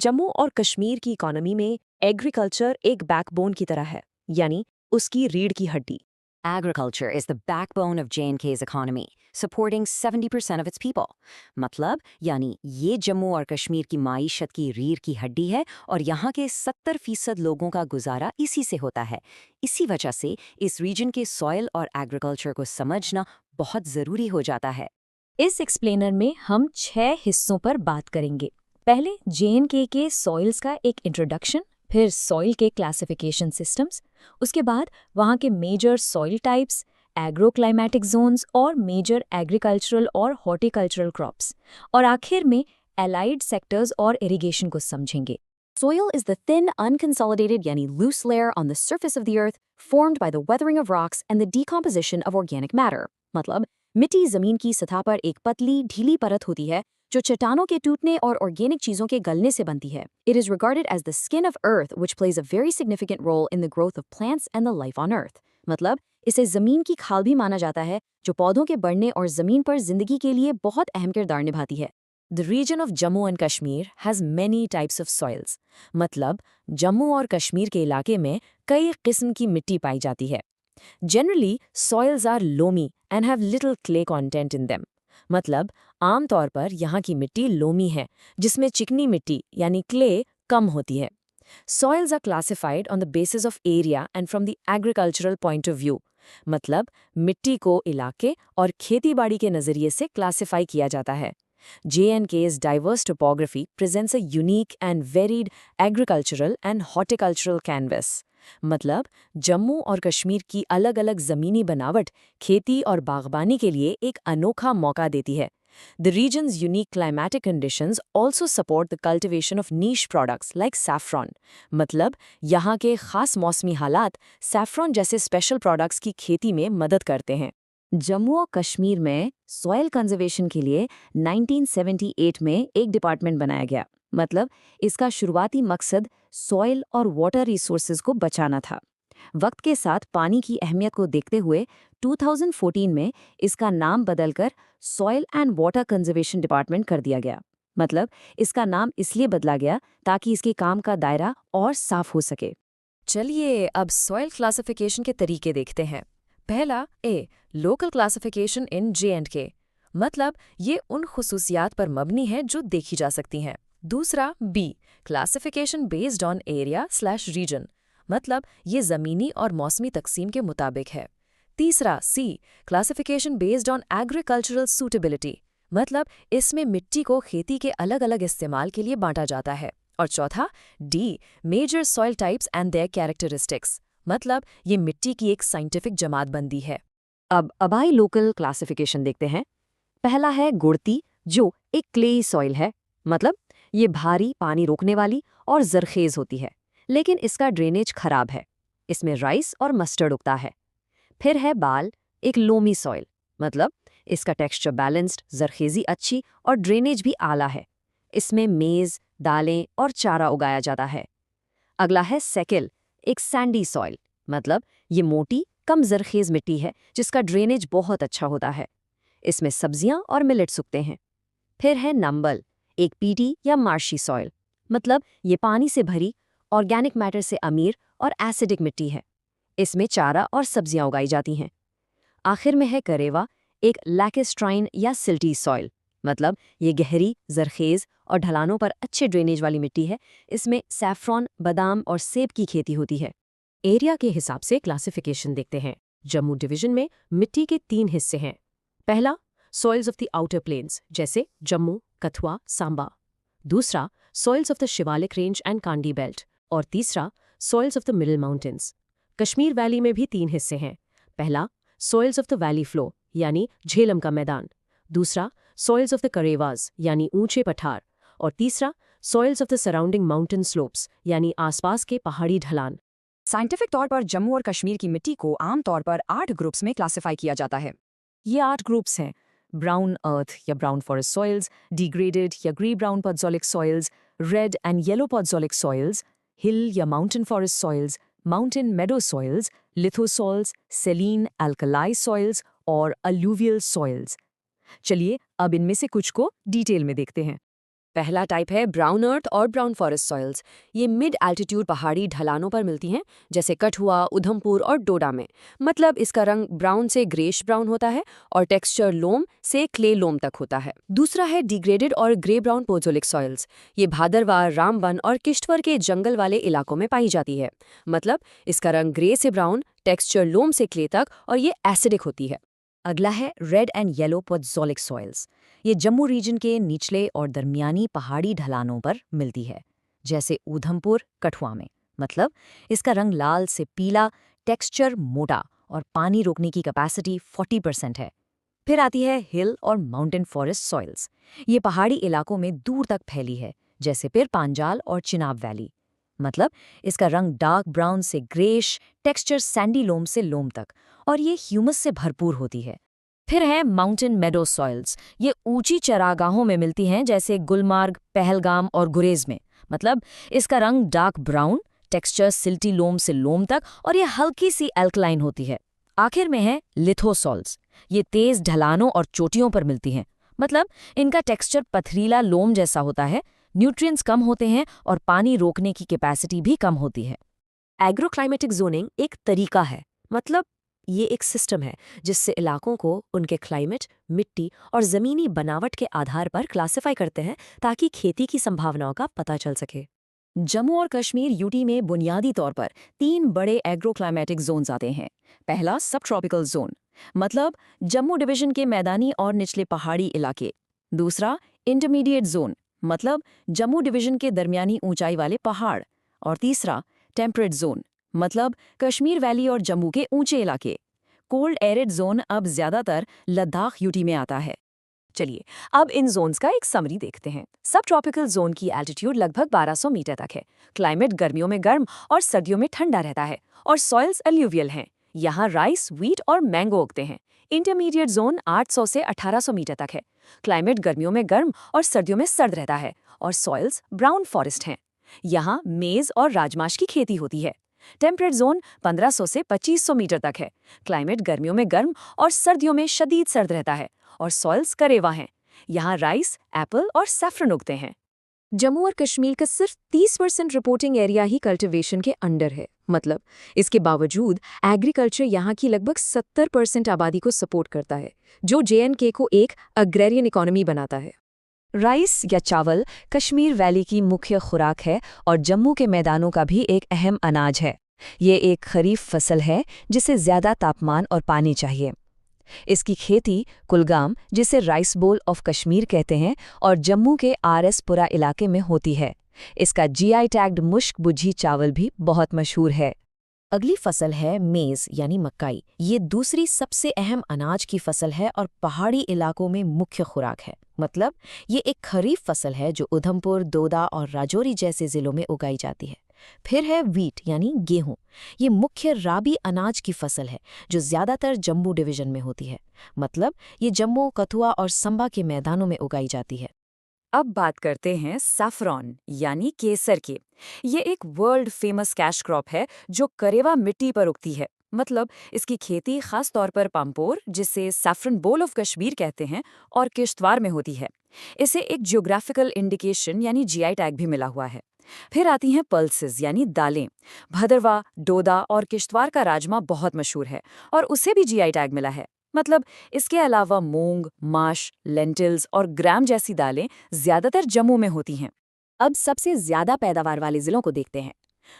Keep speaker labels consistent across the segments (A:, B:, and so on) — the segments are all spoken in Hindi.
A: जम्मू और कश्मीर की इकोनॉमी में एग्रीकल्चर एक बैकबोन की तरह है, यानी उसकी रीढ़ की हड्डी।
B: Agriculture is the backbone of J&K's economy, supporting 70% of its people. मतलब यानी ये जम्मू और कश्मीर की माईशत की रीढ़ की हड्डी है और यहाँ के 70% लोगों का गुजारा इसी से होता है। इसी वजह से इस रीजन के सॉइल और एग्रीकल्चर को समझना बहुत ज़रूरी हो जाता है।
C: इस एक्सप्लेनर में हम 6 हिस्सों पर बात करेंगे। पहले J&K के सॉइल्स का एक इंट्रोडक्शन, फिर सॉइल के क्लासिफिकेशन सिस्टम्स, उसके बाद वहाँ के major soil types, agroclimatic zones और मेजर एग्रीकल्चरल और हॉर्टिकल्चरल क्रॉप्स, और आखिर में एलाइड सेक्टर्स और इरिगेशन को समझेंगे।
D: Soil is the thin, unconsolidated, yani loose layer on the surface of the earth formed by the weathering of rocks and the decomposition of organic matter. मतलब मिट्टी जमीन की सतह पर एक पतली, ढीली परत होती है जो चट्टानों के टूटने और ऑर्गेनिक चीजों के गलने से बनती है. It is regarded as the skin of earth, which plays a very significant role in the growth of plants and the life on earth. मतलब इसे जमीन की खाल भी माना जाता है जो पौधों के बढ़ने और जमीन पर जिंदगी के लिए बहुत अहम किरदार निभाती है.
A: The region of Jammu and Kashmir has many types of soils. मतलब जम्मू और कश्मीर के इलाके में कई किस्म की मिट्टी पाई जाती है. Generally, soils are loamy and have little clay content in them. मतलब आमतौर पर यहाँ की मिट्टी लोमी है, जिसमें चिकनी मिट्टी यानी क्ले कम होती है. Soils are classified on the basis of area and from the agricultural point of view. मतलब मिट्टी को इलाके और खेतीबाड़ी के नज़रिए से क्लासिफाई किया जाता है. J&K's diverse topography presents a unique and varied agricultural and horticultural canvas. मतलब जम्मू और कश्मीर की अलग-अलग ज़मीनी बनावट खेती और बागबानी के लिए एक अनोखा मौका देती है. The region's unique climatic conditions also support the cultivation of niche products like saffron. मतलब यहाँ के खास मौसमी हालात saffron जैसे स्पेशल प्रोडक्ट्स की खेती में मदद करते हैं.
D: जम्मू और कश्मीर में सॉइल कंजर्वेशन के लिए 1978 में एक डिपार्टमेंट बनाया गया. मतलब इसका शुरुआती मकसद सॉइल और वाटर रिसोर्सेज को बचाना था. वक्त के साथ पानी की अहमियत को देखते हुए 2014 में इसका नाम बदलकर soil and water conservation department कर दिया गया. मतलब इसका नाम इसलिए बदला गया ताकि इसके काम का दायरा और साफ हो सके.
A: चलिए अब सॉइल क्लासिफिकेशन के तरीके देखते हैं. पहला ए, लोकल क्लासिफिकेशन इन J&K. मतलब ये उन खुसूसियात पर मबनी है जो देखी जा सकती हैं. दूसरा बी, क्लासिफिकेशन बेस्ड ऑन एरिया/रीजन. मतलब ये ज़मीनी और मौसमी तकसीम के मुताबिक है. तीसरा C, classification based on agricultural suitability. मतलब इसमें मिट्टी को खेती के अलग अलग इस्तेमाल के लिए बांटा जाता है. और चौथा D, major soil types and their characteristics. मतलब ये मिट्टी की एक साइंटिफिक जमातबंदी है.
D: अब आई लोकल क्लासिफिकेशन देखते हैं. पहला है गुड़ती, जो एक क्लेई सॉइल है. मतलब ये भारी पानी रोकने वाली और जरखेज होती है, लेकिन इसका ड्रेनेज खराब है. इसमें राइस और मस्टर्ड उगता है. फिर है बाल, एक लोमी सॉइल. मतलब इसका टेक्सचर बैलेंस्ड, जरखेजी अच्छी और ड्रेनेज भी आला है. इसमें मेज़, दालें और चारा उगाया जाता है. अगला है सेकेल, एक सैंडी सॉइल. मतलब ये मोटी, कम जरखेज मिट्टी है जिसका ड्रेनेज बहुत अच्छा होता है. इसमें सब्जियां और मिलेट्स उगते हैं. फिर है नंबल, एक पीटी या मार्शी सॉइल. मतलब ये पानी से भरी, ऑर्गेनिक मैटर से अमीर और एसिडिक मिट्टी है. इसमें चारा और सब्जियां उगाई जाती हैं. आखिर में है करेवा, एक लैकेस्ट्राइन या सिल्टी सॉइल. मतलब ये गहरी, जरखेज और ढलानों पर अच्छे ड्रेनेज वाली मिट्टी है. इसमें सैफ्रॉन, बादाम और सेब की खेती होती है.
A: एरिया के हिसाब से क्लासिफिकेशन देखते हैं. जम्मू डिवीजन में मिट्टी के 3 हिस्से हैं. पहला, soils of the outer plains जैसे जम्मू, कथुआ, सांबा. दूसरा, soils of the Shivalik range and Kandi belt. और तीसरा, soils of the middle mountains. Kashmir valley में भी 3 हिस्से हैं. पहला, soils of the valley floor यानी झेलम का मैदान. दूसरा, सॉइल्स ऑफ द करेवाज यानी ऊंचे पठार. और तीसरा, soils of the surrounding mountain slopes यानी आसपास के पहाड़ी ढलान.
E: साइंटिफिक तौर पर जम्मू और कश्मीर की मिट्टी को आमतौर पर 8 ग्रुप्स में क्लासिफाई किया जाता है.
A: ये 8 ग्रुप्स हैं: ब्राउन अर्थ या ब्राउन फॉरेस्ट सॉइल्स, डिग्रेडेड या grey brown podzolic soils, red and yellow podzolic soils, hill या mountain forest soils, mountain meadow soils, lithosols, saline alkali soils और अलूवियल सॉइल्स. चलिए अब इनमें से कुछ को डिटेल में देखते हैं.
D: पहला टाइप है ब्राउन अर्थ और ब्राउन फॉरेस्ट सॉइल्स। ये मिड एल्टीट्यूड पहाड़ी ढलानों पर मिलती हैं, जैसे कठुआ, उधमपुर और डोडा में। मतलब इसका रंग ब्राउन से ग्रेश ब्राउन होता है और टेक्सचर लोम से क्ले लोम तक होता है। दूसरा है डिग्रेडेड और ग्रे ब्राउन पोजोलिक सॉइल्स। ये भादरवा, रामबन और किश्तवाड़ के जंगल वाले इलाकों में पाई जाती है। मतलब इसका रंग ग्रे से ब्राउन, टेक्सचर लोम से क्ले तक, और ये एसिडिक होती है।
B: अगला है रेड एंड येलो पोज़ोलिक सॉइल्स। ये जम्मू रीजन के निचले और दरमियानी पहाड़ी ढलानों पर मिलती है, जैसे ऊधमपुर, कठुआ में। मतलब इसका रंग लाल से पीला, टेक्सचर मोटा और पानी रोकने की कैपेसिटी 40% है। फिर आती है हिल और माउंटेन फॉरेस्ट सॉइल्स। ये पहाड़ी इलाकों में दूर तक फैली है, जैसे फिर पांजाल और चिनाब वैली। मतलब इसका रंग डार्क ब्राउन से ग्रेश, टेक्सचर सैंडी लोम से लोम तक, और ये ह्यूमस से भरपूर होती है। फिर है माउंटेन मेडो सॉइल्स। ये ऊंची चरागाहों में मिलती हैं, जैसे गुलमार्ग, पहलगाम और गुरेज में। मतलब इसका रंग डार्क ब्राउन, टेक्सचर सिल्टी लोम से लोम तक, और ये हल्की सी एल्कलाइन होती है। आखिर में है लिथोसॉल्स। ये तेज ढलानों और चोटियों पर मिलती हैं। मतलब इनका टेक्सचर पथरीला लोम जैसा होता है, न्यूट्रिएंट्स कम होते हैं और पानी रोकने की कैपेसिटी भी कम होती है।
D: एग्रोक्लाइमेटिक जोनिंग एक तरीका है, मतलब ये एक सिस्टम है जिससे इलाकों को उनके क्लाइमेट, मिट्टी और ज़मीनी बनावट के आधार पर क्लासिफाई करते हैं, ताकि खेती की संभावनाओं का पता चल सके।
E: जम्मू और कश्मीर यूटी में बुनियादी तौर पर 3 बड़े एग्रोक्लाइमेटिक जोन्स आते हैं। पहला सब ट्रॉपिकल जोन, मतलब जम्मू डिवीजन के मैदानी और निचले पहाड़ी इलाके। दूसरा इंटरमीडिएट जोन, मतलब जम्मू डिवीजन के दरमियानी ऊंचाई वाले पहाड़। और तीसरा टेम्परेट जोन, मतलब कश्मीर वैली और जम्मू के ऊंचे इलाके। कोल्ड एरिड जोन अब ज्यादातर लद्दाख यूटी में आता है। चलिए अब इन जोन्स का एक समरी देखते हैं। सब ट्रॉपिकल जोन की एल्टीट्यूड लगभग 1200 मीटर तक है। क्लाइमेट गर्मियों में गर्म और सर्दियों में ठंडा रहता है, और सॉइल्स एल्यूवियल हैं। यहाँ राइस, व्हीट और मैंगो उगते हैं। इंटरमीडिएट जोन 800 से 1800 मीटर तक है। क्लाइमेट गर्मियों में गर्म और सर्दियों में सर्द रहता है, और सॉइल्स ब्राउन फॉरेस्ट हैं। यहाँ मेज और राजमाश की खेती होती है। टेम्परेट जोन 1500 से 2500 मीटर तक है। क्लाइमेट गर्मियों में गर्म और सर्दियों में शदीद सर्द रहता है, और सॉइल्स करेवा हैं। यहाँ राइस, एप्पल और सैफरन उगते हैं।
C: जम्मू और कश्मीर का सिर्फ 30% रिपोर्टिंग एरिया ही कल्टीवेशन के अंडर है। मतलब इसके बावजूद एग्रीकल्चर यहाँ की लगभग 70% आबादी को सपोर्ट करता है, जो JNK को एक अग्रेरियन इकोनॉमी बनाता है।
B: राइस या चावल कश्मीर वैली की मुख्य खुराक है और जम्मू के मैदानों का भी एक अहम अनाज है। ये एक खरीफ फसल है जिसे ज़्यादा तापमान और पानी चाहिए। इसकी खेती कुलगाम, जिसे राइस बोल ऑफ कश्मीर कहते हैं, और जम्मू के RS-पुरा इलाके में होती है। इसका GI टैग्ड मुश्क बुझी चावल भी बहुत मशहूर है।
A: अगली फसल है मेज़ यानी मक्काई। ये दूसरी सबसे अहम अनाज की फसल है और पहाड़ी इलाकों में मुख्य खुराक है। मतलब ये एक खरीफ फसल है जो उधमपुर, दोदा और राजौरी जैसे ज़िलों में उगाई जाती है। फिर है व्हीट यानी गेहूं। ये मुख्य राबी अनाज की फसल है जो ज़्यादातर जम्मू डिवीजन में होती है। मतलब ये जम्मू, कठुआ और संबा के मैदानों में उगाई जाती है।
E: अब बात करते हैं सैफरॉन यानी केसर की। ये एक वर्ल्ड फेमस कैश क्रॉप है जो करेवा मिट्टी पर उगती है। मतलब इसकी खेती खास तौर पर पाम्पोर, जिसे सैफरन बोल ऑफ कश्मीर कहते हैं, और किश्तवाड़ में होती है। इसे एक जियोग्राफिकल इंडिकेशन यानी GI टैग भी मिला हुआ है। फिर आती हैं पल्सेस यानी दालें। भदरवा, डोडा और किश्तवाड़ का राजमा बहुत मशहूर है और उसे भी GI टैग मिला है। मतलब इसके अलावा मूंग, माश, लेंटिल्स और ग्राम जैसी दालें ज्यादातर जम्मू में होती हैं।
A: अब सबसे ज़्यादा पैदावार वाले ज़िलों को देखते हैं।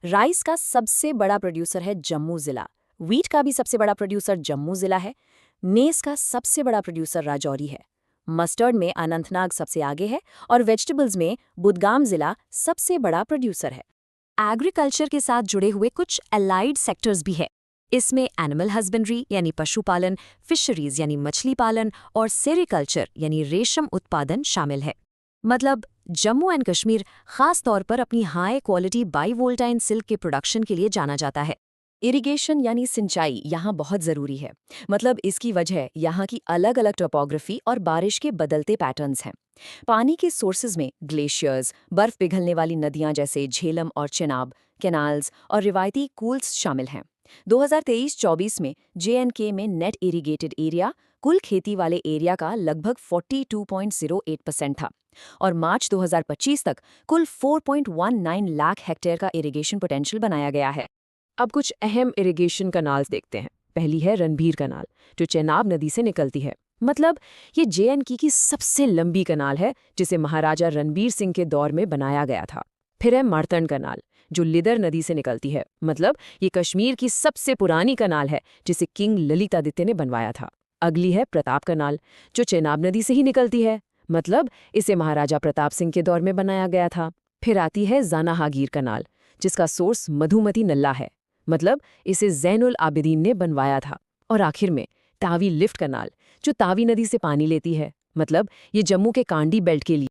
A: राइस का सबसे बड़ा प्रोड्यूसर है जम्मू ज़िला। व्हीट का भी सबसे बड़ा प्रोड्यूसर जम्मू ज़िला है। मेज़ का सबसे बड़ा प्रोड्यूसर राजौरी है। मस्टर्ड में अनंतनाग सबसे आगे है और वेजिटेबल्स में बुदगाम ज़िला सबसे बड़ा प्रोड्यूसर है। एग्रीकल्चर के साथ जुड़े हुए कुछ अलाइड सेक्टर्स भी है। इसमें एनिमल हस्बेंड्री यानी पशुपालन, फिशरीज यानी मछली पालन और सेरिकल्चर यानी रेशम उत्पादन शामिल है। मतलब जम्मू एंड कश्मीर खास तौर पर अपनी हाई क्वालिटी बाइवोल्टाइन सिल्क के प्रोडक्शन के लिए जाना जाता है।
E: इरिगेशन यानी सिंचाई यहाँ बहुत ज़रूरी है। मतलब इसकी वजह यहाँ की अलग अलग टोपोग्राफी और बारिश के बदलते पैटर्न्स हैं। पानी के सोर्सेज में ग्लेशियर्स, बर्फ पिघलने वाली नदियाँ जैसे झेलम और चिनाब, कैनाल्स और रिवायती कूल्स शामिल हैं। 2023-24 में JNK में नेट इरिगेटेड एरिया कुल खेती वाले एरिया का लगभग 42.08% था और मार्च 2025 तक कुल 4.19 लाख हेक्टेयर का इरिगेशन पोटेंशियल बनाया गया है।
A: अब कुछ अहम इरिगेशन कनाल्स देखते हैं। पहली है रणबीर कनाल, जो चेनाब नदी से निकलती है। मतलब ये JNK की सबसे लंबी कनाल है, जिसे महाराजा रणबीर सिंह के दौर में बनाया गया था। फिर है मार्तंड कनाल, जो लिदर नदी से निकलती है। मतलब ये कश्मीर की सबसे पुरानी कनाल है, जिसे किंग ललितादित्य ने बनवाया था। अगली है प्रताप कनाल, जो चेनाब नदी से ही निकलती है। मतलब इसे महाराजा प्रताप सिंह के दौर में बनाया गया था। फिर आती है जानाहागीर कनाल, जिसका सोर्स मधुमती नल्ला है। मतलब इसे ज़ैनुल आबिदीन ने बनवाया था। और आखिर में तावी लिफ्ट कनाल, जो तावी नदी से पानी लेती है। मतलब ये जम्मू के कांडी बेल्ट के लिए